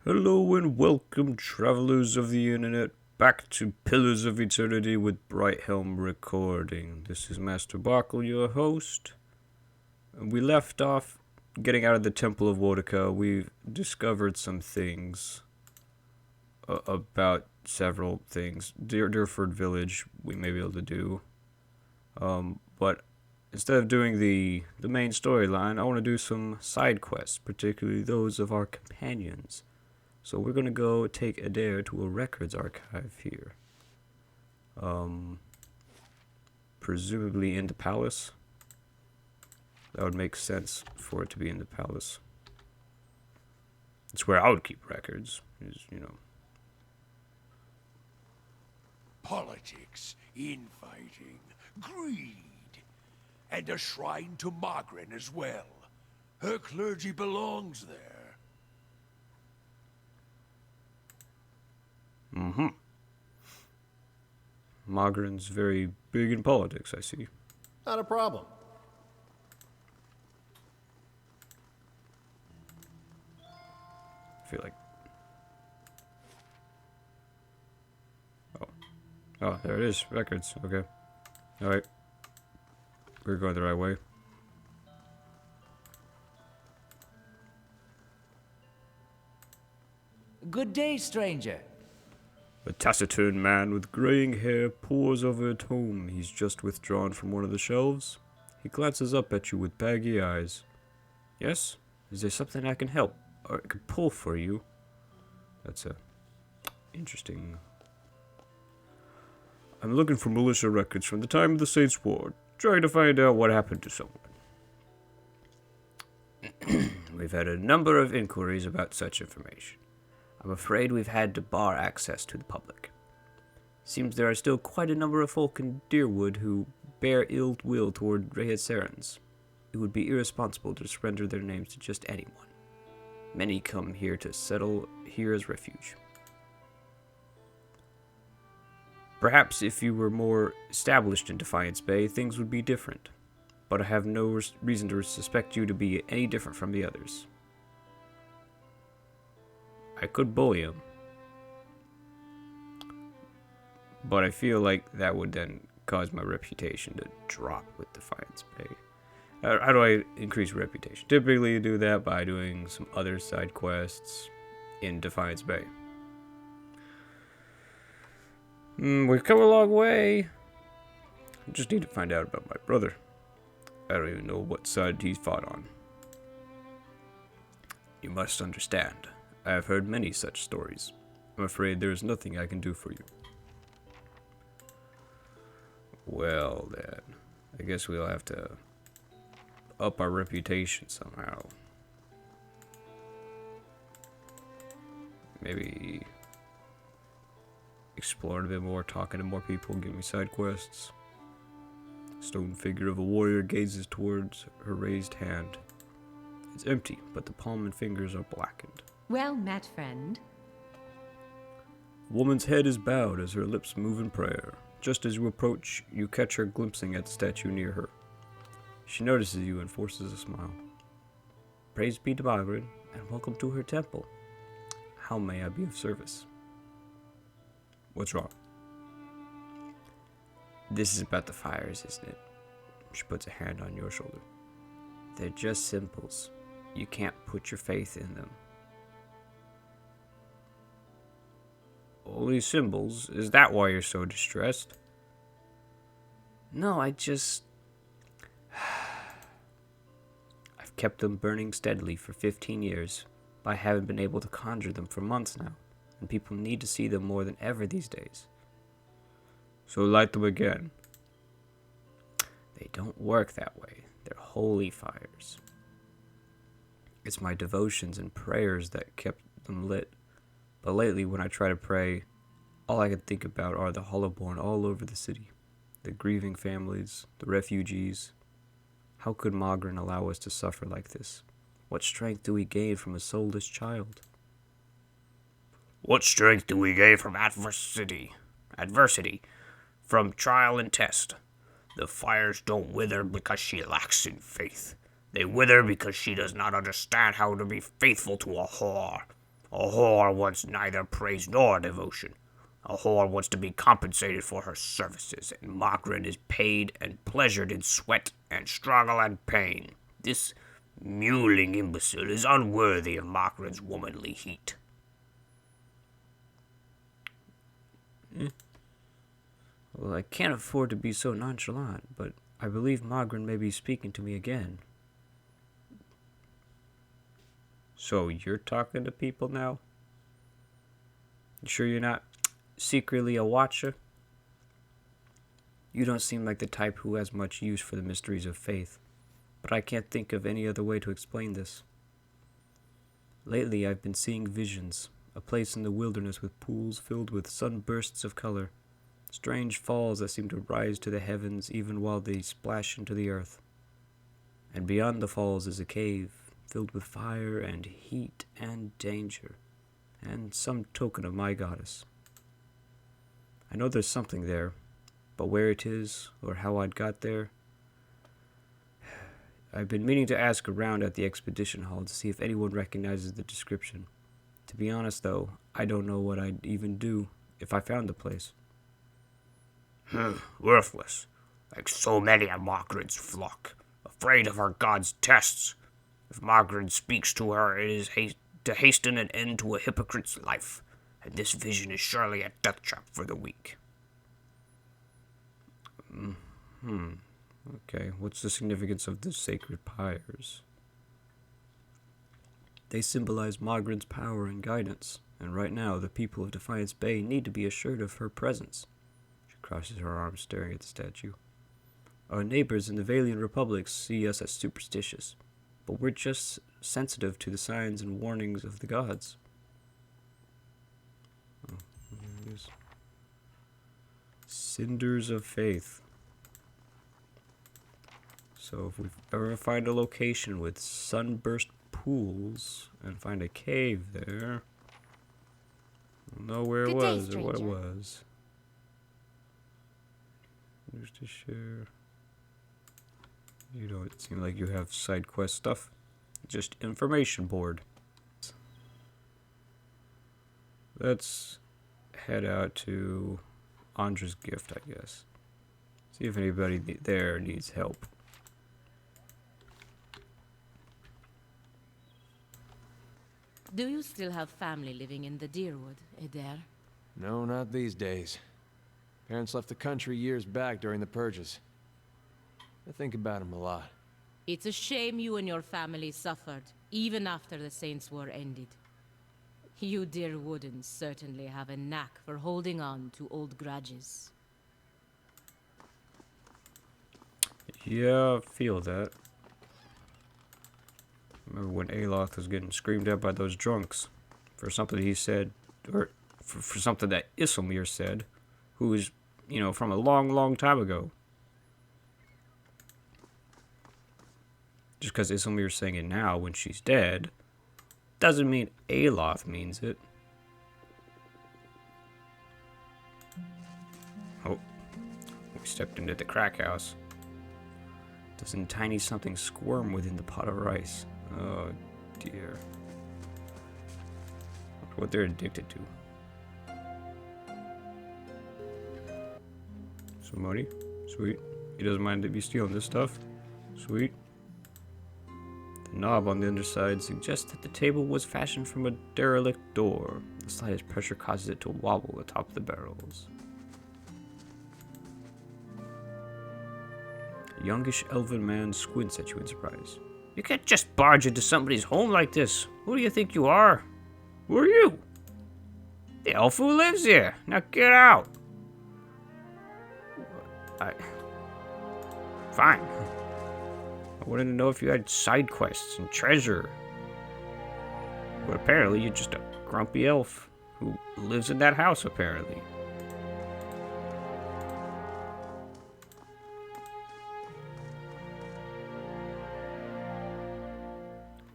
Hello and welcome, travelers of the internet, back to Pillars of Eternity with Brighthelm Recording. This is Master Barkle, your host. And we left off getting out of the Temple of Wodica. We've discovered some things about several things. Deerford Village, we may be able to do. But instead of doing the main storyline, I want to do some side quests, particularly those of our companions. So we're gonna go take a dare to a records archive here. Presumably in the palace. That would make sense for it to be in the palace. It's where I would keep records, Politics, infighting, greed, and a shrine to Margaret as well. Her clergy belongs there. Mogren's very big in politics, I see. Not a problem. I feel like... Oh, there it is. Records. Okay. Alright. We're going the right way. Good day, stranger. A taciturn man with graying hair pores over a tome he's just withdrawn from one of the shelves. He glances up at you with baggy eyes. Yes? Is there something I can help or I can pull for you? That's interesting. I'm looking for militia records from the time of the Saints' War, trying to find out what happened to someone. We've had a number of inquiries about such information. I'm afraid we've had to bar access to the public. Seems there are still quite a number of folk in Deerwood who bear ill will toward Rehasarans. It would be irresponsible to surrender their names to just anyone. Many come here to settle here as refuge. Perhaps if you were more established in Defiance Bay, things would be different. But I have no reason to suspect you to be any different from the others. I could bully him. But I feel like that would then cause my reputation to drop with Defiance Bay. How do I increase reputation? Typically you do that by doing some other side quests in Defiance Bay. We've come a long way. I just need to find out about my brother. I don't even know what side he's fought on. You must understand. I have heard many such stories. I'm afraid there is nothing I can do for you. Well, then. I guess we'll have to up our reputation somehow. Maybe explore a bit more, talking to more people, give me side quests. Stone figure of a warrior gazes towards her raised hand. It's empty, but the palm and fingers are blackened. Well met, friend. The woman's head is bowed as her lips move in prayer. Just as you approach, you catch her glimpsing at the statue near her. She notices you and forces a smile. Praise be to Margaret, and welcome to her temple. How may I be of service? What's wrong? This is about the fires, isn't it? She puts a hand on your shoulder. They're just symbols. You can't put your faith in them. Only symbols? Is that why you're so distressed? No, I've kept them burning steadily for 15 years, but I haven't been able to conjure them for months now, and people need to see them more than ever these days. So light them again. They don't work that way. They're holy fires. It's my devotions and prayers that kept them lit. But lately, when I try to pray, all I can think about are the hollowborn all over the city. The grieving families, the refugees. How could Mogren allow us to suffer like this? What strength do we gain from a soulless child? What strength do we gain from adversity? From trial and test. The fires don't wither because she lacks in faith. They wither because she does not understand how to be faithful to a whore. A whore wants neither praise nor devotion. A whore wants to be compensated for her services, and Margaret is paid and pleasured in sweat and struggle and pain. This mewling imbecile is unworthy of Margaret's womanly heat. Well, I can't afford to be so nonchalant, but I believe Margaret may be speaking to me again. So you're talking to people now? You sure you're not secretly a watcher? You don't seem like the type who has much use for the mysteries of faith, but I can't think of any other way to explain this. Lately, I've been seeing visions, a place in the wilderness with pools filled with sunbursts of color, strange falls that seem to rise to the heavens even while they splash into the earth. And beyond the falls is a cave filled with fire and heat and danger, and some token of my goddess. I know there's something there, but where it is or how I'd got there, I've been meaning to ask around at the expedition hall to see if anyone recognizes the description. To be honest, though, I don't know what I'd even do if I found the place. Worthless, like so many of Margaret's flock, afraid of her god's tests. If Margaret speaks to her, it is to hasten an end to a hypocrite's life, and this vision is surely a death trap for the weak. Okay, what's the significance of the sacred pyres? They symbolize Margaret's power and guidance, and right now the people of Defiance Bay need to be assured of her presence. She crosses her arms, staring at the statue. Our neighbors in the Valian Republic see us as superstitious, but we're just sensitive to the signs and warnings of the gods. Oh, there it is. Cinders of Faith. So if we ever find a location with sunburst pools and find a cave there, we'll know where it was or what it was. Just to share. You don't seem like you have side quest stuff. Just information board. Let's head out to Ondra's gift, I guess. See if anybody there needs help. Do you still have family living in the Deerwood, Eder? No, not these days. Parents left the country years back during the purges. I think about him a lot. It's a shame you and your family suffered, even after the Saints' War ended. You Deerwoodens certainly have a knack for holding on to old grudges. Yeah, I feel that. Remember when Aloth was getting screamed at by those drunks for something he said, or for something that Isilmir said, who was, from a long, long time ago. Just because Isilmir's saying it now when she's dead, doesn't mean Aloth means it. Oh, we stepped into the crack house. Doesn't tiny something squirm within the pot of rice? Oh dear. Wonder what they're addicted to. Some money? Sweet. He doesn't mind to be stealing this stuff? Sweet. The knob on the underside suggests that the table was fashioned from a derelict door. The slightest pressure causes it to wobble atop the barrels. A youngish elven man squints at you in surprise. You can't just barge into somebody's home like this. Who do you think you are? Who are you? The elf who lives here. Now get out. Fine. I wanted to know if you had side quests and treasure. But apparently you're just a grumpy elf who lives in that house, apparently.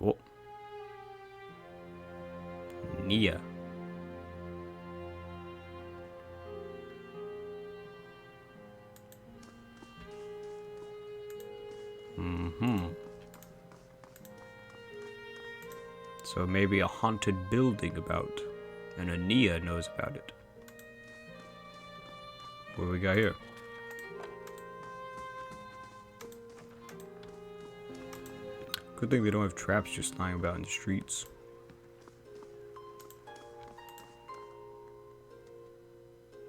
Oh. Nia. So maybe a haunted building about, and Ania knows about it. What do we got here? Good thing they don't have traps just lying about in the streets.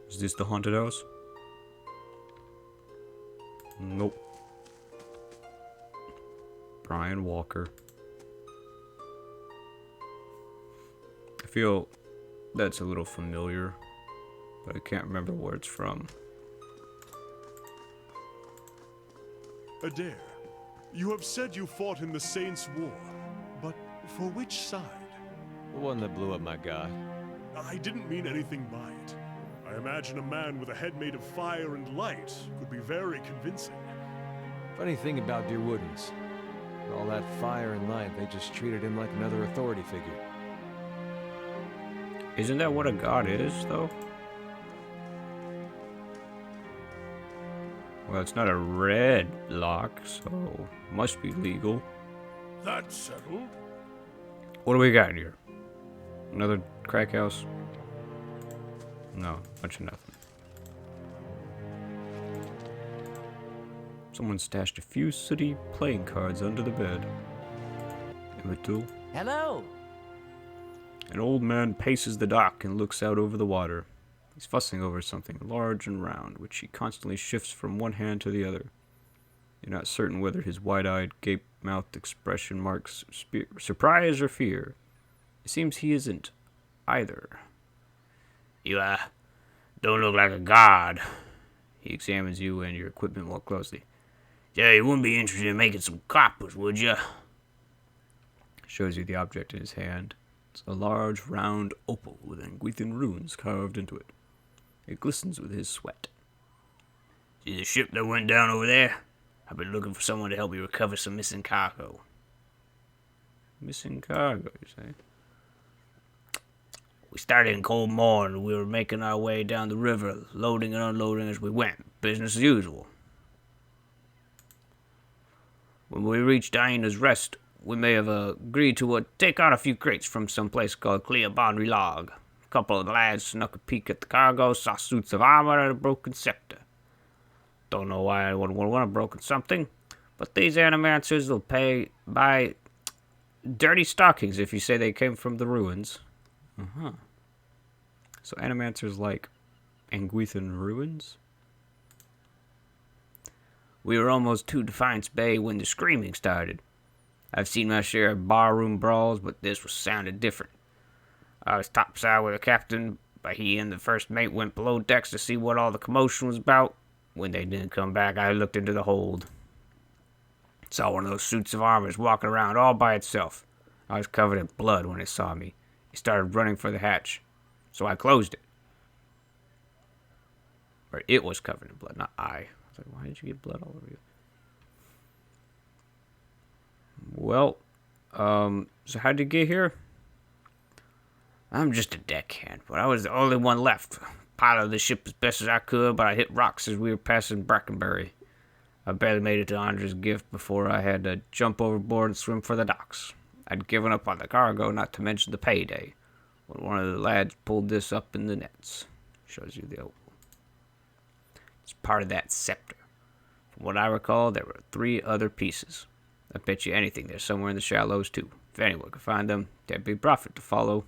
Is this the haunted house? Nope. Brian Walker. I feel that's a little familiar, but I can't remember where it's from. Adair, you have said you fought in the Saints' War, but for which side? The one that blew up my god. I didn't mean anything by it. I imagine a man with a head made of fire and light could be very convincing. Funny thing about Dear Woodens. With all that fire and light, they just treated him like another authority figure. Isn't that what a god is, though? Well, it's not a red lock, so must be legal. That's settled. What do we got here? Another crack house? No, bunch of nothing. Someone stashed a few sooty playing cards under the bed. Emitul. Hello. An old man paces the dock and looks out over the water. He's fussing over something large and round, which he constantly shifts from one hand to the other. You're not certain whether his wide-eyed, gape-mouthed expression marks surprise or fear. It seems he isn't either. You, don't look like a god. He examines you and your equipment more closely. Yeah, you wouldn't be interested in making some coppers, would you? Shows you the object in his hand. It's a large, round opal with Anguithan runes carved into it. It glistens with his sweat. See the ship that went down over there? I've been looking for someone to help me recover some missing cargo. Missing cargo, you say? We started in cold morning. We were making our way down the river, loading and unloading as we went. Business as usual. When we reached Diana's Rest, we may have agreed to take on a few crates from some place called Cleobandry Log. A couple of the lads snuck a peek at the cargo, saw suits of armor and a broken scepter. Don't know why I would want a broken something, but these animancers will buy dirty stockings if you say they came from the ruins. Uh-huh. So animancers like Anguithan ruins? We were almost to Defiance Bay when the screaming started. I've seen my share of barroom brawls, but this was sounded different. I was topside with the captain, but he and the first mate went below decks to see what all the commotion was about. When they didn't come back, I looked into the hold. Saw one of those suits of armor walking around all by itself. I was covered in blood when it saw me. It started running for the hatch, so I closed it. Or it was covered in blood, not I. I was like, why did you get blood all over you? Well, so how'd you get here? I'm just a deckhand, but I was the only one left. Piloted the ship as best as I could, but I hit rocks as we were passing Brackenbury. I barely made it to Ondra's gift before I had to jump overboard and swim for the docks. I'd given up on the cargo, not to mention the payday, when one of the lads pulled this up in the nets. Shows you the opal. It's part of that scepter. From what I recall, there were 3 other pieces. I bet you anything they're somewhere in the shallows, too. If anyone could find them, there'd be profit to follow.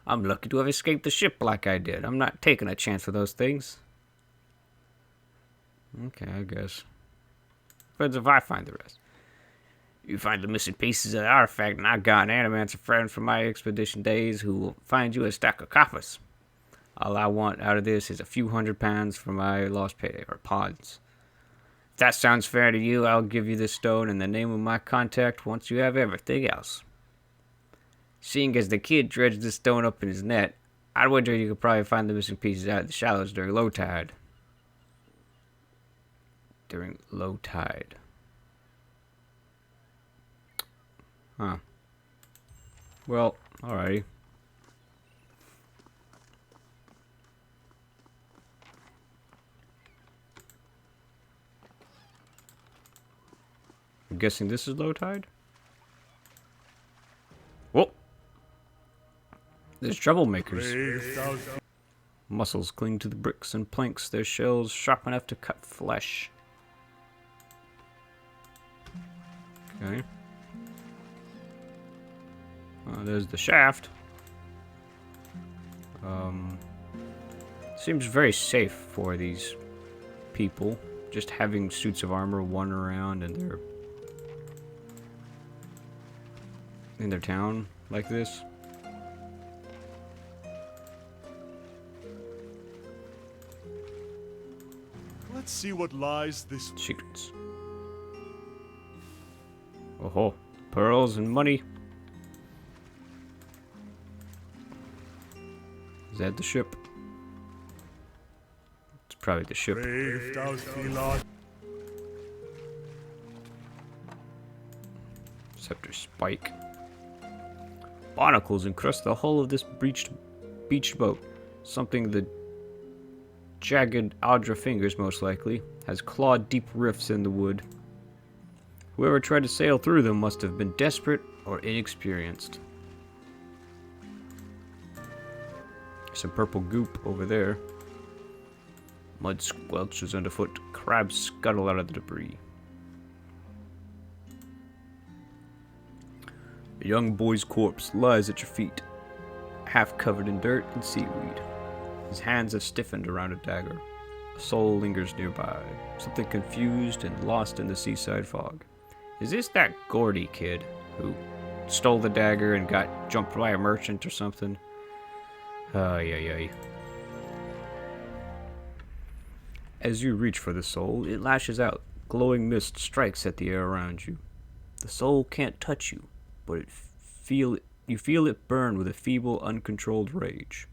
I'm lucky to have escaped the ship like I did. I'm not taking a chance with those things. Okay, I guess. Depends if I find the rest. You find the missing pieces of the artifact, and I've got an animancer friend from my expedition days who will find you a stack of coppers. All I want out of this is a few £100 for my lost payday, or pods. If that sounds fair to you, I'll give you this stone in the name of my contact once you have everything else. Seeing as the kid dredged this stone up in his net, I'd wager you could probably find the missing pieces out of the shallows during low tide. During low tide. Huh. Well, alrighty. I'm guessing this is low tide? Whoa! There's troublemakers. Brave thou Muscles cling to the bricks and planks, their shells sharp enough to cut flesh. Okay. There's the shaft. Seems very safe for these people. Just having suits of armor wandering around and in their town like this. Let's see what lies this way. Secrets. Oh, pearls and money. Is that the ship? It's probably the ship. Brave thou Thelos. Scepter spike. Barnacles encrust the hull of this beached boat. Something the jagged Ondra fingers, most likely, has clawed deep rifts in the wood. Whoever tried to sail through them must have been desperate or inexperienced. Some purple goop over there. Mud squelches underfoot. Crabs scuttle out of the debris. A young boy's corpse lies at your feet, half covered in dirt and seaweed. His hands have stiffened around a dagger. A soul lingers nearby, something confused and lost in the seaside fog. Is this that Gordy kid who stole the dagger and got jumped by a merchant or something? Ay, ay, ay. As you reach for the soul, it lashes out. Glowing mist strikes at the air around you. The soul can't touch you, but you feel it burn with a feeble, uncontrolled rage.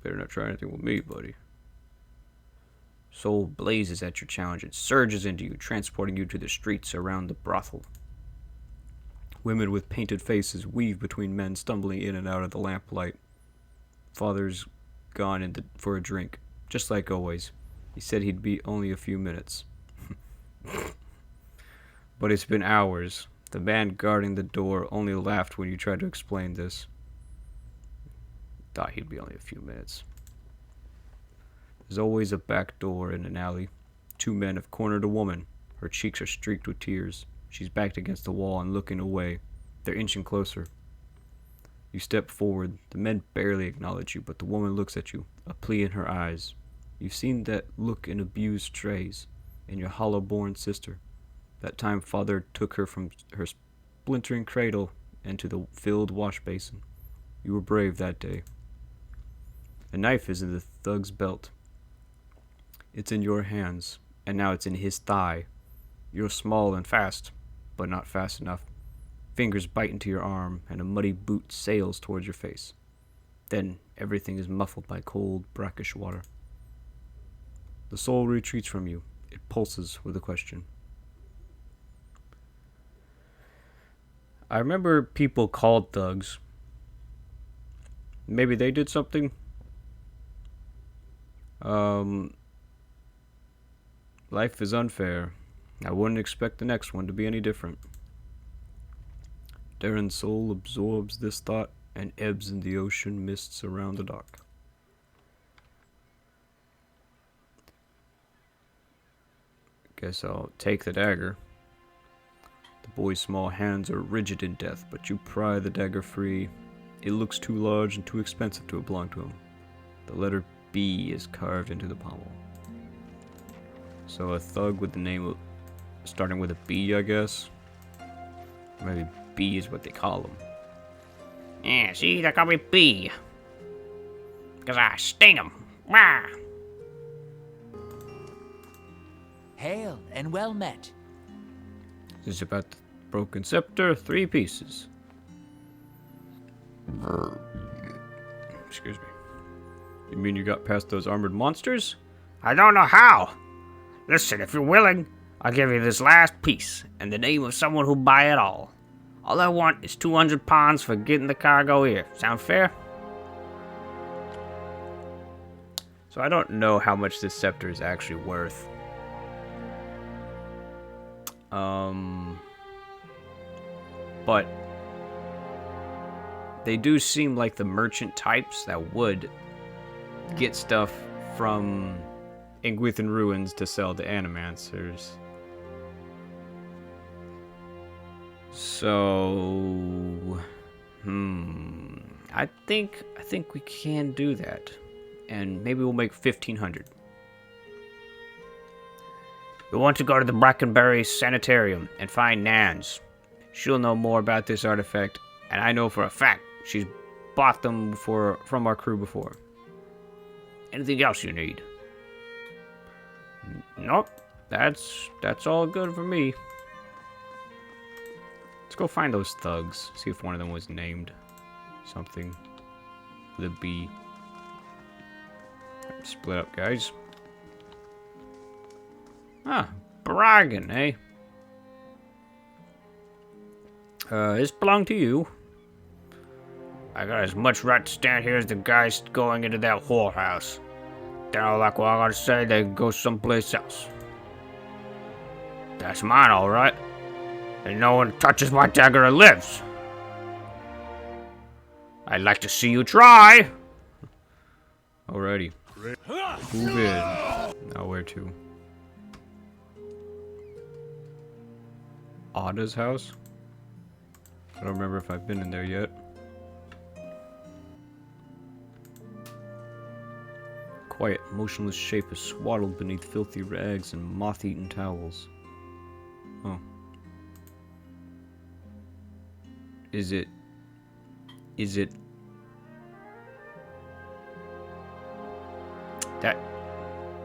Better not try anything with me, buddy. Soul blazes at your challenge and surges into you, transporting you to the streets around the brothel. Women with painted faces weave between men stumbling in and out of the lamplight. Father's gone for a drink, just like always. He said he'd be only a few minutes. But it's been hours. The man guarding the door only laughed when you tried to explain this. Thought he'd be only a few minutes. There's always a back door in an alley. Two men have cornered a woman. Her cheeks are streaked with tears. She's backed against the wall and looking away. They're inching closer. You step forward. The men barely acknowledge you, but the woman looks at you, a plea in her eyes. You've seen that look in abused strays, in your hollow-born sister. That time father took her from her splintering cradle into the filled wash basin. You were brave that day. A knife is in the thug's belt. It's in your hands, and now it's in his thigh. You're small and fast, but not fast enough. Fingers bite into your arm, and a muddy boot sails towards your face. Then everything is muffled by cold, brackish water. The soul retreats from you. It pulses with a question. I remember people called thugs. Maybe they did something. Life is unfair. I wouldn't expect the next one to be any different. Darren's soul absorbs this thought and ebbs in the ocean mists around the dock. Guess I'll take the dagger. The boy's small hands are rigid in death, but you pry the dagger free. It looks too large and too expensive to belong to him. The letter B is carved into the pommel. So a thug with the name of, starting with a B, I guess? Maybe B is what they call him. Yeah, see, they call me B. 'Cause I sting 'em. Wah! Hail and well met. This is about the broken scepter, 3 pieces. Excuse me. You mean you got past those armored monsters? I don't know how. Listen, if you're willing, I'll give you this last piece in the name of someone who'll buy it all. All I want is 200 pounds for getting the cargo here. Sound fair? So I don't know how much this scepter is actually worth. But they do seem like the merchant types that would get stuff from Ingwithan ruins to sell to animancers. So, I think we can do that, and maybe we'll make 1,500. We want to go to the Brackenberry Sanitarium and find Nans. She'll know more about this artifact, and I know for a fact she's bought them from our crew before. Anything else you need? Nope, that's all good for me. Let's go find those thugs. See if one of them was named something with a B. Split up, guys. Ah, bragging, eh? This belong to you. I got as much right to stand here as the guys going into that whorehouse. They don't like what I gotta say, they go someplace else. That's mine, alright. And no one touches my dagger or lives. I'd like to see you try. Alrighty. Move in. Now where to? Ada's house? I don't remember if I've been in there yet. Quiet, motionless shape is swaddled beneath filthy rags and moth-eaten towels. Oh. Is it...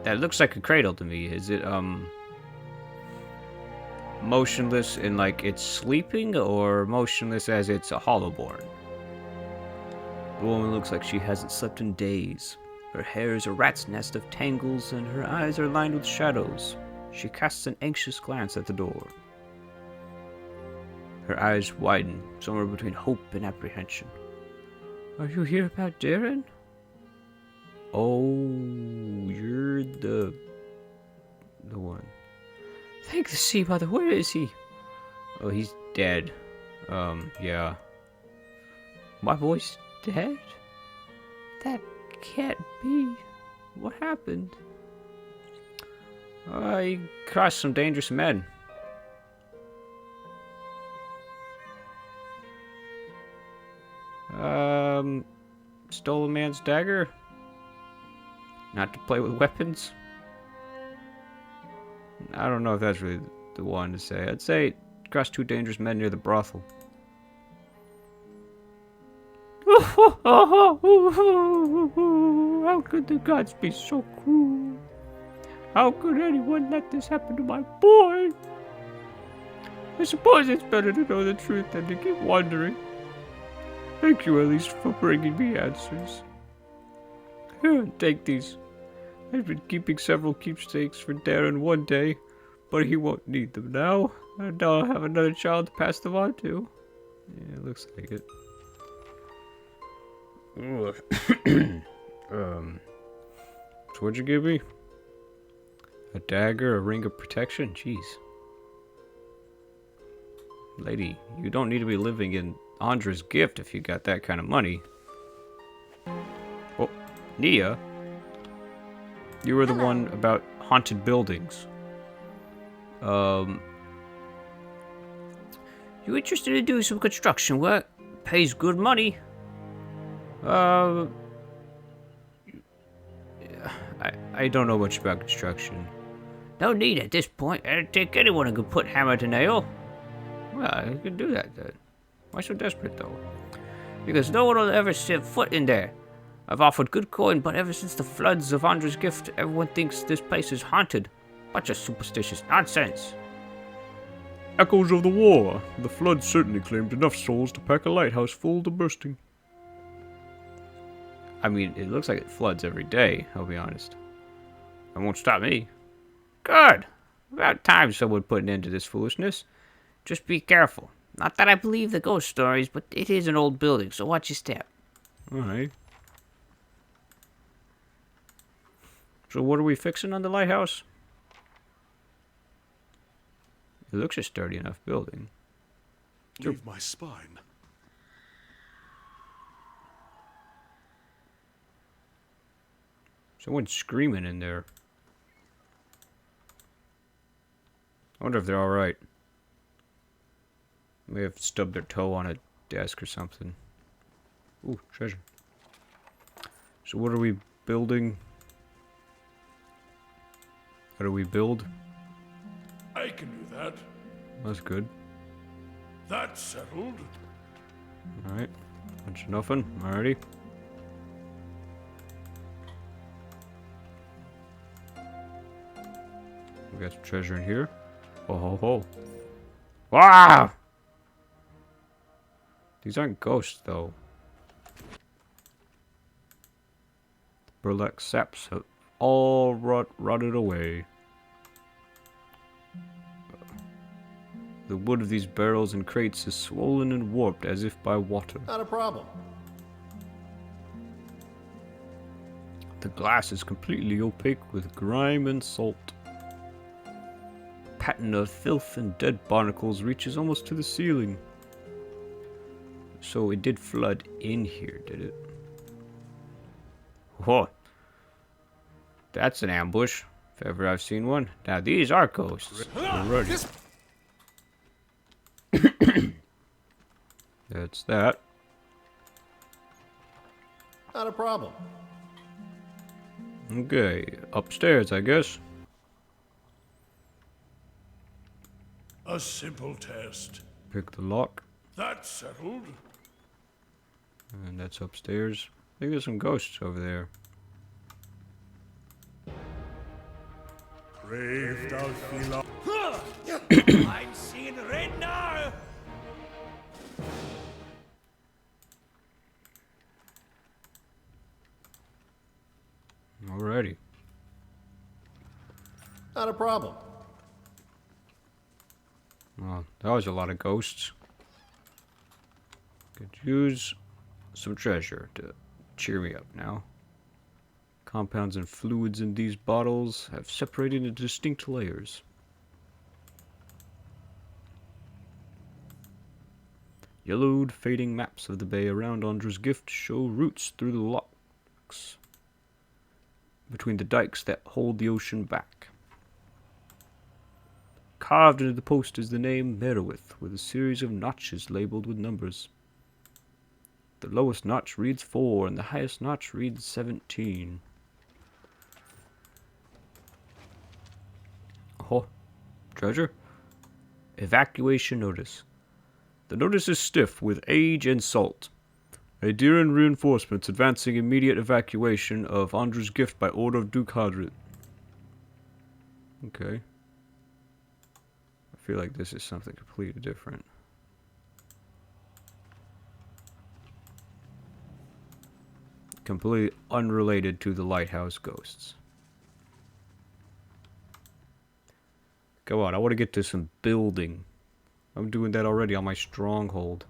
That looks like a cradle to me. Is it, motionless in like it's sleeping, or motionless as it's a hollowborn? The woman looks like she hasn't slept in days. Her hair is a rat's nest of tangles, and her eyes are lined with shadows. She casts an anxious glance at the door. Her eyes widen, somewhere between hope and apprehension. Are you here about Darren? Oh, you're the one. Thank the sea mother, where is he? Oh, he's dead. Yeah. My boy's dead? That can't be. What happened? I crossed some dangerous men. Stole a man's dagger? Not to play with weapons? I don't know if that's really the one to say. I'd say crossed two dangerous men near the brothel. How could the gods be so cruel? How could anyone let this happen to my boy? I suppose it's better to know the truth than to keep wondering. Thank you at least for bringing me answers. Here, take these. I've been keeping several keepsakes for Darren one day, but he won't need them now. And now I'll have another child to pass them on to. Yeah, it looks like it. So what'd you give me? A dagger, a ring of protection? Jeez. Lady, you don't need to be living in Ondra's gift if you got that kind of money. Oh, Nia. You were the one about haunted buildings. You interested in doing some construction work? Pays good money. I don't know much about construction. No need at this point. It'd take anyone who could put hammer to nail. Well, I could do that then. Why so desperate though? Because no one will ever set foot in there. I've offered good coin, but ever since the floods of Ondra's gift, everyone thinks this place is haunted. Bunch of superstitious nonsense. Echoes of the war. The flood certainly claimed enough souls to pack a lighthouse full to bursting. I mean, it looks like it floods every day, I'll be honest. It won't stop me. Good. About time someone put an end to this foolishness. Just be careful. Not that I believe the ghost stories, but it is an old building, so watch your step. Alright. So what are we fixing on the lighthouse? It looks a sturdy enough building. Leave my spine. Someone's screaming in there. I wonder if they're alright. May have stubbed their toe on a desk or something. Ooh, treasure. So what are we building? How do we build? I can do that. That's good. That's settled. Alright. Bunch of nothing. Alrighty. We got some treasure in here. Oh ho ho. Wow! These aren't ghosts though. Burlap saps have all rotted away. The wood of these barrels and crates is swollen and warped as if by water. Not a problem. The glass is completely opaque with grime and salt. A pattern of filth and dead barnacles reaches almost to the ceiling. So it did flood in here, did it? Whoa. That's an ambush, if ever I've seen one. Now these are ghosts. Alrighty. That's that. Not a problem. Okay, upstairs, I guess. A simple test. Pick the lock, That's settled. and that's upstairs. I think there's some ghosts over there. Brave thou feel. I'm seeing red now. Alrighty. Not a problem. Well, that was a lot of ghosts. Could use some treasure to cheer me up now. Compounds and fluids in these bottles have separated into distinct layers. Yellowed, fading maps of the bay around Ondra's gift show routes through the locks between the dikes that hold the ocean back. Carved into the post is the name Merowith, with a series of notches labeled with numbers. The lowest notch reads 4, and the highest notch reads 17. Oh, treasure? Evacuation notice. The notice is stiff with age and salt. Adirian reinforcements advancing immediate evacuation of Ondra's gift by order of Duke Hadrit. Okay. I feel like this is something completely different. Completely unrelated to the lighthouse ghosts. Come on, I want to get to some building. I'm doing that already on my stronghold.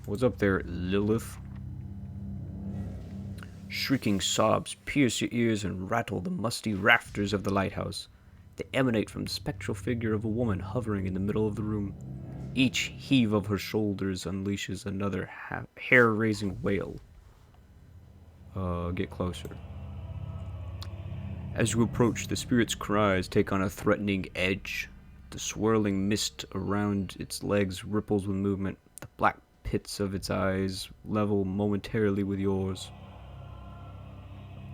What's up there, Lilith? Shrieking sobs pierce your ears and rattle the musty rafters of the lighthouse. They emanate from the spectral figure of a woman hovering in the middle of the room. Each heave of her shoulders unleashes another hair-raising wail. Get closer. As you approach, the spirit's cries take on a threatening edge. The swirling mist around its legs ripples with movement. The black pits of its eyes level momentarily with yours.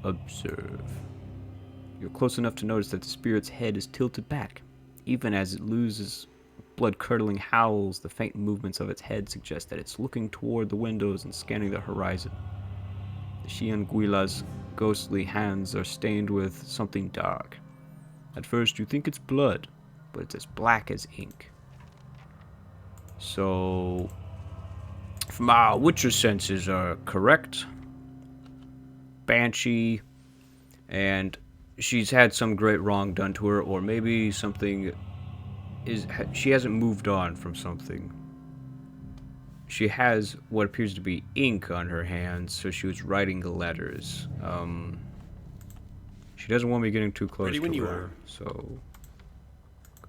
Observe. You're close enough to notice that the spirit's head is tilted back. Even as it loses blood-curdling howls, the faint movements of its head suggest that it's looking toward the windows and scanning the horizon. The Xianguila's ghostly hands are stained with something dark. At first you think it's blood, but it's as black as ink. So, if my Witcher senses are correct, Banshee, and she's had some great wrong done to her, or maybe something she hasn't moved on from something. She has what appears to be ink on her hands, so she was writing letters. She doesn't want me getting too close Ready when to you her, are. so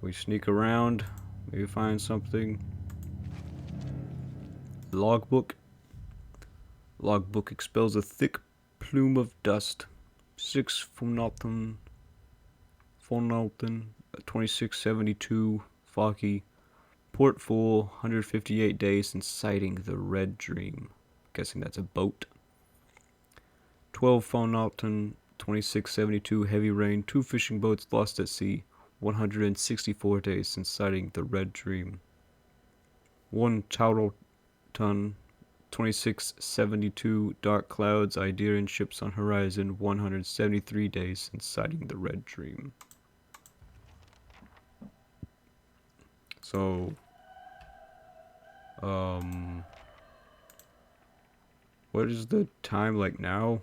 Can we sneak around? Maybe find something. Logbook. Logbook expels a thick plume of dust. 6 Fonalton, 2672, foggy. Port full, 158 days since sighting the Red Dream. Guessing that's a boat. 12 Fonalton, 2672, heavy rain. 2 fishing boats lost at sea. 164 days since sighting the Red Dream. 1 Charlton, 2672, dark clouds, Iderian ships on horizon. 173 days since sighting the Red Dream. So, what is the time like now?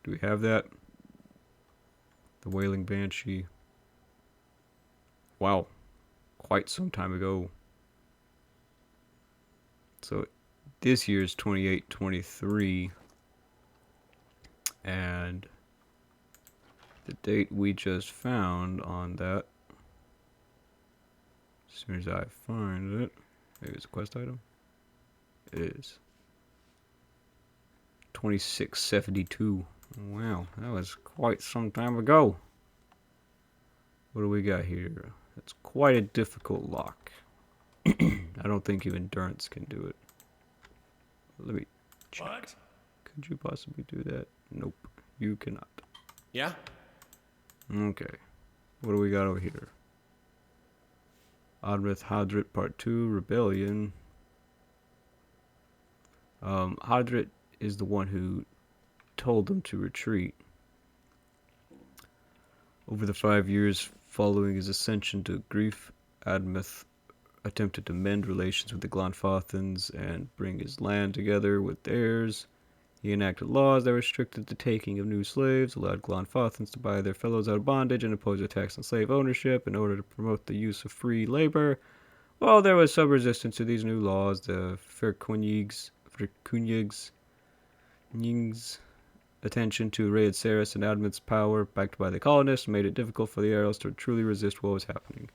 Do we have that? The Wailing Banshee. Wow, quite some time ago. So, this year's 2823, and the date we just found on that. As soon as I find it, maybe it's a quest item. It is 2672. Wow, that was quite some time ago. What do we got here? It's quite a difficult lock. I don't think even Endurance can do it. Let me check. What? Could you possibly do that? Nope, you cannot. Yeah? Okay. What do we got over here? Adrith Hadrit Part 2, Rebellion. Hadrit is the one who told them to retreat. Over the 5 years following his ascension to grief, Admeth attempted to mend relations with the Glanfathans and bring his land together with theirs. He enacted laws that restricted the taking of new slaves, allowed Glanfathans to buy their fellows out of bondage, and imposed a tax on slave ownership in order to promote the use of free labor. While there was some resistance to these new laws, the Ferkunyigs' attention to Raed Saris and Admeth's power, backed by the colonists, made it difficult for the Arrows to truly resist what was happening.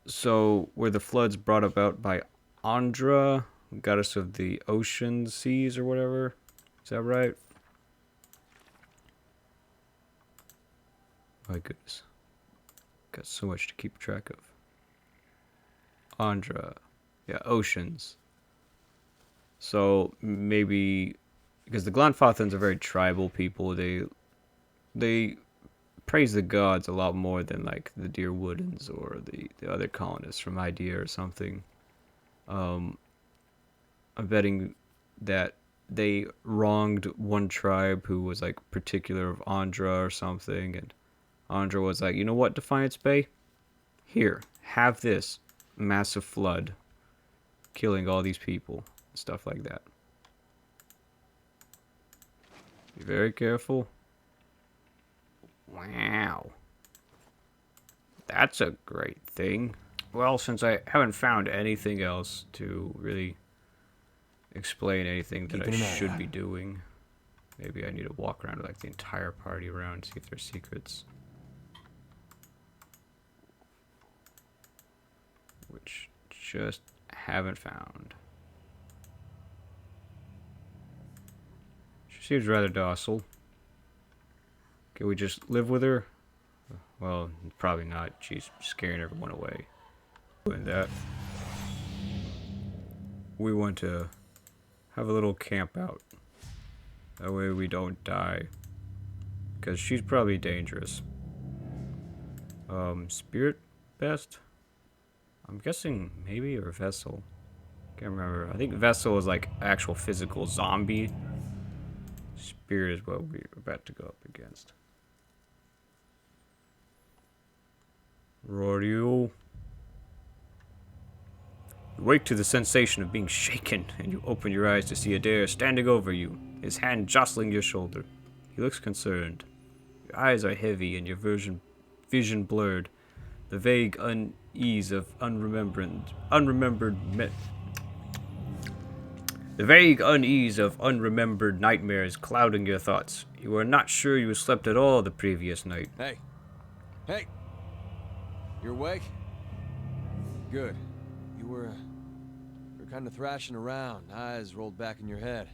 So, were the floods brought about by Ondra, goddess of the ocean, seas, or whatever? Is that right? My goodness. Got so much to keep track of. Ondra. Yeah, oceans. So, maybe... Because the Glanfathans are very tribal people. They praise the gods a lot more than, like, the Deer Woodens or the other colonists from Idea or something. I'm betting that they wronged one tribe who was like particular of Ondra or something, and Ondra was like, you know what, Defiance Bay? Here, have this massive flood, killing all these people, and stuff like that. Be very careful. Wow. That's a great thing. Well, since I haven't found anything else to really explain anything that I should be doing, maybe I need to walk around like the entire party around, see if there's secrets. Which just haven't found. She seems rather docile. Can we just live with her? Well, probably not. She's scaring everyone away. Doing that, we want to have a little camp out. That way we don't die. Because she's probably dangerous. Spirit best? I'm guessing maybe, or Vessel. Can't remember. I think Vessel is like actual physical zombie. Spirit is what we're about to go up against. Rorio. You wake to the sensation of being shaken, and you open your eyes to see Adair standing over you, his hand jostling your shoulder. He looks concerned. Your eyes are heavy and your vision blurred. The vague unease of The vague unease of unremembered nightmares clouding your thoughts. You are not sure you slept at all the previous night. Hey! Hey! You awake? Good. You were kind of thrashing around, eyes rolled back in your head.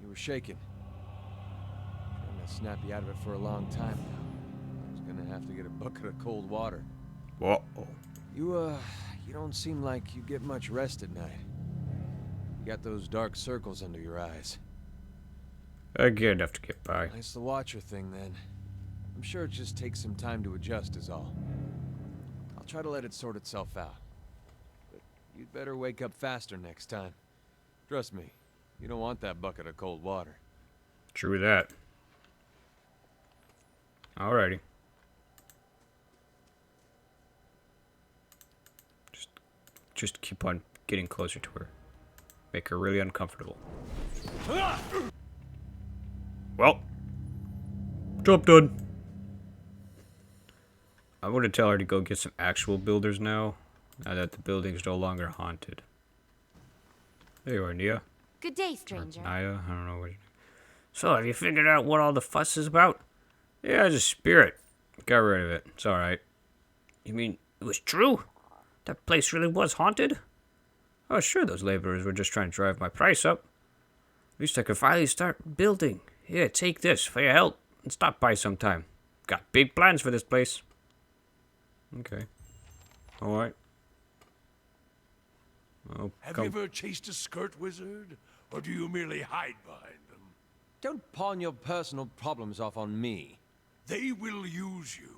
You were shaking. Trying to snap you out of it for a long time now. I was gonna have to get a bucket of cold water. Uh-oh. You don't seem like you get much rest at night. You got those dark circles under your eyes. I get enough to get by. Nice the Watcher thing, then. I'm sure it just takes some time to adjust is all. I'll try to let it sort itself out. But you'd better wake up faster next time. Trust me, you don't want that bucket of cold water. True that. Alrighty. Just keep on getting closer to her. Make her really uncomfortable. Well, job done. I want to tell her to go get some actual builders now that the building's no longer haunted. There you are, Nia. Good day, stranger. Naya, I don't know what. So, have you figured out what all the fuss is about? Yeah, it's a spirit. Got rid of it. It's alright. You mean it was true? That place really was haunted? Oh, sure, those laborers were just trying to drive my price up. At least I could finally start building. Here, take this for your help. And stop by sometime. Got big plans for this place. Okay. Alright. Oh, Have you ever chased a skirt wizard? Or do you merely hide behind them? Don't pawn your personal problems off on me. They will use you,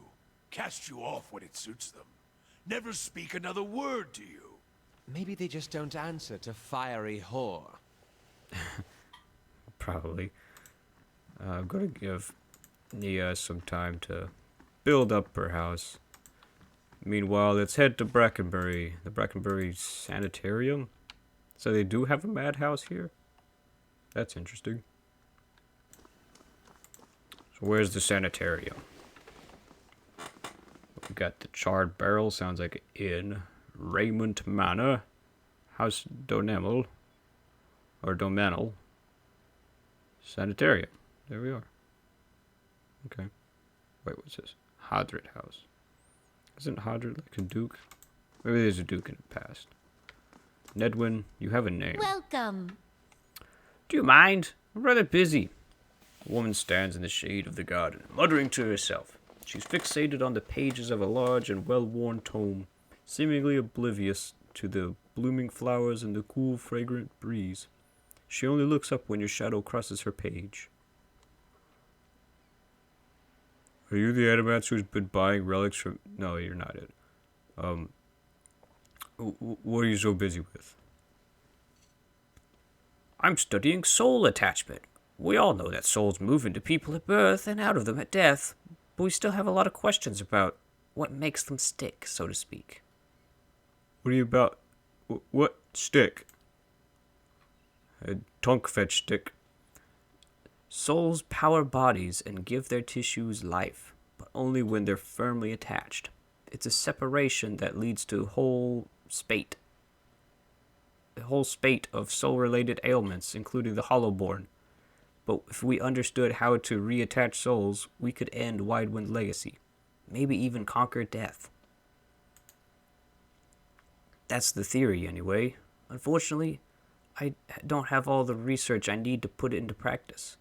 cast you off when it suits them. Never speak another word to you. Maybe they just don't answer to fiery whore. Probably. I'm gonna give Nia some time to build up her house. Meanwhile, let's head to Brackenbury. The Brackenbury Sanitarium? So they do have a madhouse here? That's interesting. So where's the sanitarium? We got the Charred Barrel, sounds like an inn. Raymond Manor. House Donemel. Or Domenel. Sanitarium. There we are. Okay. Wait, what's this? Hadrit House. Isn't Hadrit like a duke? Maybe there's a duke in the past. Nedwin, you have a name. Welcome. Do you mind? I'm rather busy. A woman stands in the shade of the garden, muttering to herself. She's fixated on the pages of a large and well-worn tome, seemingly oblivious to the blooming flowers and the cool, fragrant breeze. She only looks up when your shadow crosses her page. Are you the Adamants who's been buying relics from... No, you're not it. What are you so busy with? I'm studying soul attachment. We all know that souls move into people at birth and out of them at death, but we still have a lot of questions about what makes them stick, so to speak. What are you about? What stick? A tonk fetch stick. Souls power bodies and give their tissues life, but only when they're firmly attached. It's a separation that leads to a whole spate of soul-related ailments, including the Hollowborn. But if we understood how to reattach souls, we could end Widewind Legacy. Maybe even conquer death. That's the theory, anyway. Unfortunately, I don't have all the research I need to put it into practice.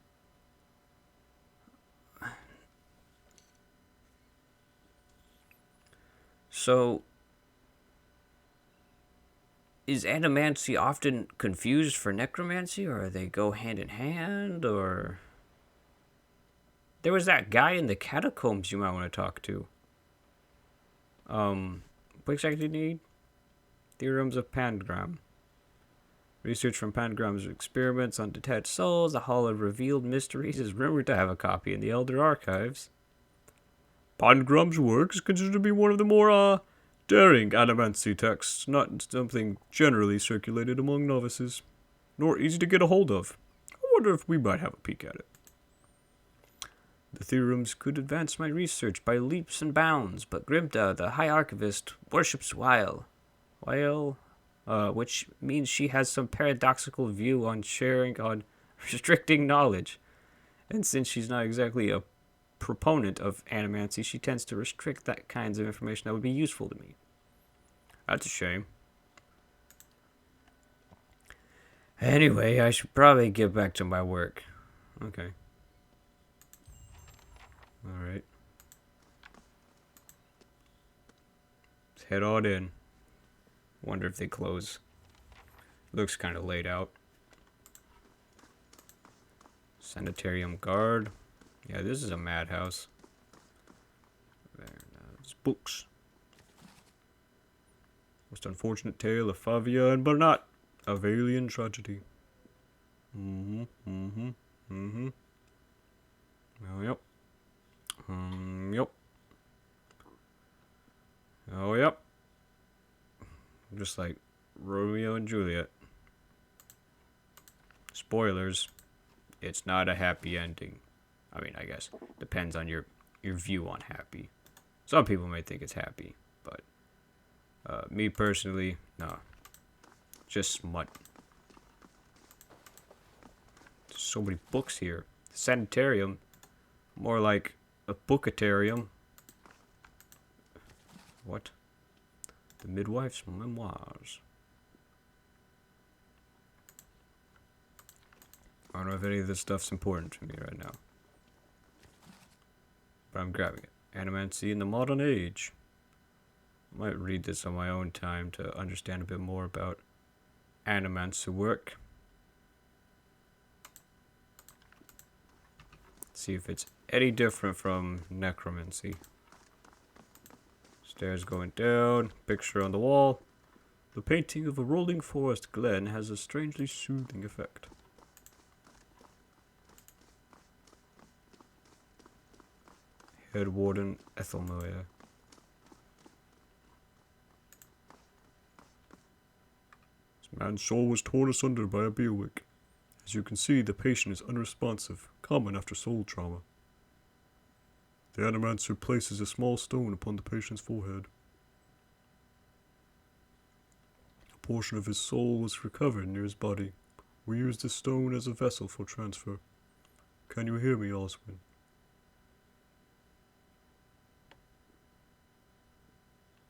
So, is adamancy often confused for necromancy, or they go hand in hand, or... There was that guy in the catacombs you might want to talk to. What exactly do you need? Theorems of Pangram. Research from Pangram's experiments on detached souls. The Hall of Revealed Mysteries is rumored to have a copy in the Elder Archives. Pangram's work is considered to be one of the more, daring adamancy texts, not something generally circulated among novices, nor easy to get a hold of. I wonder if we might have a peek at it. The theorems could advance my research by leaps and bounds, but Grimta, the High Archivist, worships Weil. which means she has some paradoxical view on sharing, on restricting knowledge. And since she's not exactly a proponent of animancy, she tends to restrict that kinds of information that would be useful to me. That's a shame. Anyway, I should probably get back to my work. Okay. Alright. Let's head on in. Wonder if they close. Looks kind of laid out. Sanitarium guard. Yeah, this is a madhouse. There's books. Most unfortunate tale of Favia and Bernat. A Valian tragedy. Oh, yep. Yep. Oh, yep. Just like Romeo and Juliet. Spoilers. It's not a happy ending. I mean, I guess depends on your view on happy. Some people may think it's happy, but me personally, no. Just smut. There's so many books here. Sanitarium, more like a bookatarium. What? The Midwife's Memoirs. I don't know if any of this stuff's important to me right now. But I'm grabbing it. Animancy in the Modern Age. I might read this on my own time to understand a bit more about animancy work. See if it's any different from necromancy. Stairs going down, picture on the wall. The painting of a rolling forest glen has a strangely soothing effect. Head Warden Ethelmoyer. This man's soul was torn asunder by a beerwick. As you can see, the patient is unresponsive, common after soul trauma. The animancer places a small stone upon the patient's forehead. A portion of his soul was recovered near his body. We use this stone as a vessel for transfer. Can you hear me, Oswin?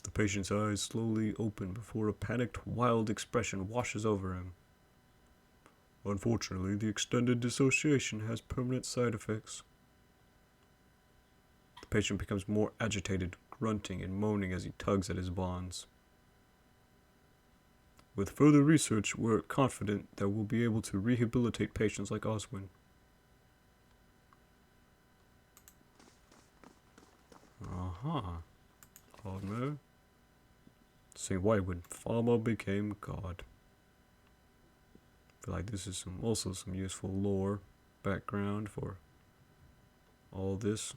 The patient's eyes slowly open before a panicked, wild expression washes over him. Unfortunately, the extended dissociation has permanent side effects. The patient becomes more agitated, grunting and moaning as he tugs at his bonds. With further research, we're confident that we'll be able to rehabilitate patients like Oswin. Oh no. See why when Farmer became God. I feel like this is also some useful lore background for all this.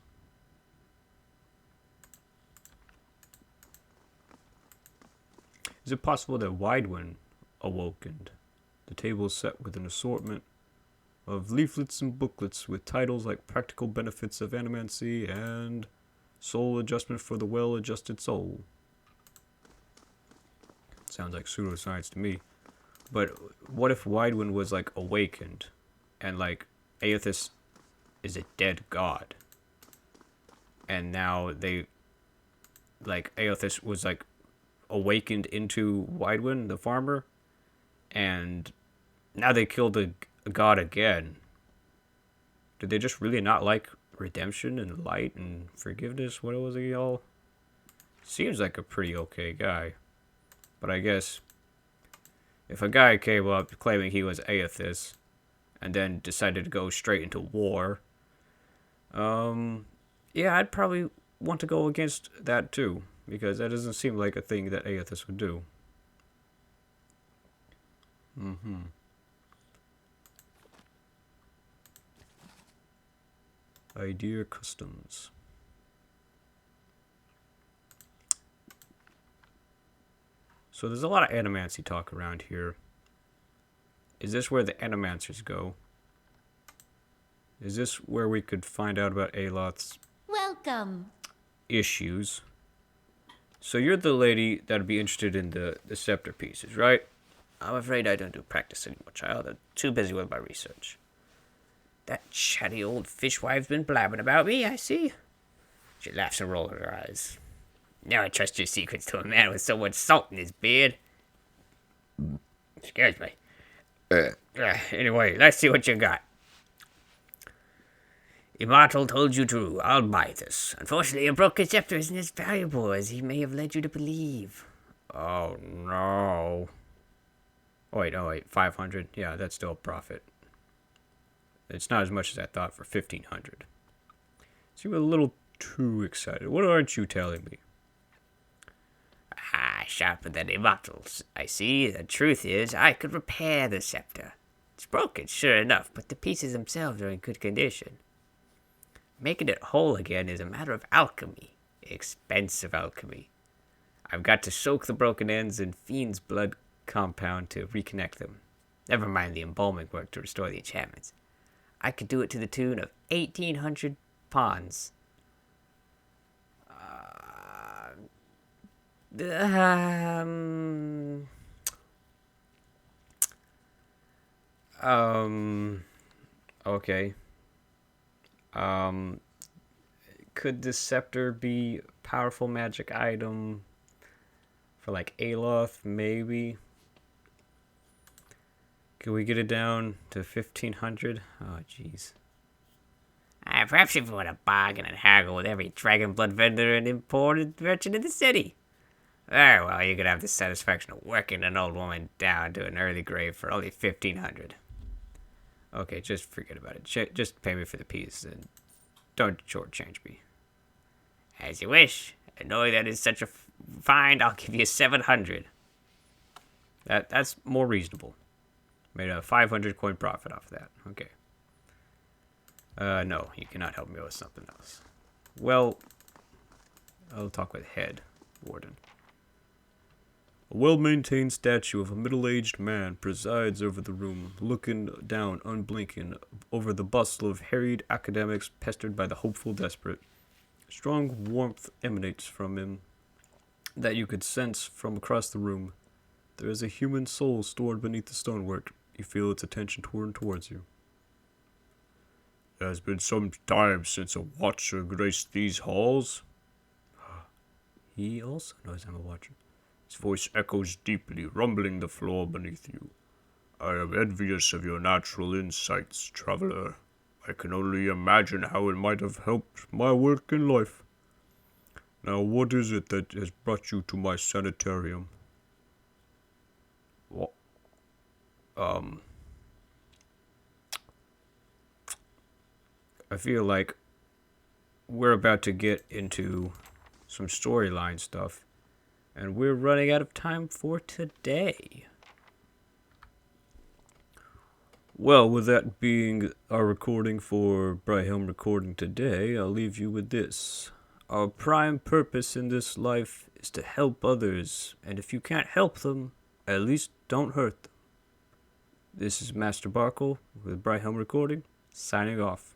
Is it possible that Widewin awakened? The table is set with an assortment of leaflets and booklets with titles like Practical Benefits of Animancy and Soul Adjustment for the Well-Adjusted Soul. Sounds like pseudoscience to me. But what if Widewin was like awakened and like Aethys is a dead god? And now they like Aethys was like awakened into Widewin, the farmer, and now they killed a god again. Did they just really not like redemption and light and forgiveness? What was he all? Seems like a pretty okay guy. But I guess if a guy came up claiming he was Aethys and then decided to go straight into war, yeah, I'd probably want to go against that too, because that doesn't seem like a thing that Aethys would do. Idea Customs. So there's a lot of animancy talk around here. Is this where the animancers go? Is this where we could find out about Aloth's Welcome. issues? So you're the lady that'd be interested in the scepter pieces, right? I'm afraid I don't do practice anymore, child. I'm too busy with my research. That chatty old fishwife's been blabbing about me, I see. She laughs and rolls her eyes. Never trust your secrets to a man with so much salt in his beard. Scares me. Anyway, let's see what you got. Immortal told you true. I'll buy this. Unfortunately, a broken scepter isn't as valuable as he may have led you to believe. Oh, no. Oh, wait. 500? Yeah, that's still a profit. It's not as much as I thought for 1,500. Seem a little too excited. What aren't you telling me? Ah, sharper than immortals. I see. The truth is, I could repair the scepter. It's broken, sure enough, but the pieces themselves are in good condition. Making it whole again is a matter of alchemy. Expensive alchemy. I've got to soak the broken ends in fiend's blood compound to reconnect them. Never mind the embalming work to restore the enchantments. I could do it to the tune of 1,800 pawns. Okay. Could the scepter be a powerful magic item for like Aloth, maybe? Can we get it down to 1,500? Oh, jeez. Perhaps if you want to bargain and haggle with every dragonblood vendor and imported merchant in the city. Very well, you could have the satisfaction of working an old woman down to an early grave for only 1,500. Okay, just forget about it. Just pay me for the piece and don't shortchange me. As you wish. And knowing that is such a find, I'll give you 700. That's more reasonable. Made a 500 coin profit off of that. Okay. No, you cannot help me with something else. Well, I'll talk with Head Warden. A well-maintained statue of a middle-aged man presides over the room, looking down unblinking over the bustle of harried academics pestered by the hopeful desperate. Strong warmth emanates from him that you could sense from across the room. There is a human soul stored beneath the stonework. You feel its attention turned towards you. It has been some time since a watcher graced these halls. He also knows I'm a watcher. His voice echoes deeply, rumbling the floor beneath you. I am envious of your natural insights, traveler. I can only imagine how it might have helped my work in life. Now, what is it that has brought you to my sanitarium? What? I feel like we're about to get into some storyline stuff, and we're running out of time for today. Well, with that being our recording for Brighthelm Recording today, I'll leave you with this. Our prime purpose in this life is to help others, and if you can't help them, at least don't hurt them. This is Master Barkle with Brighthelm Recording, signing off.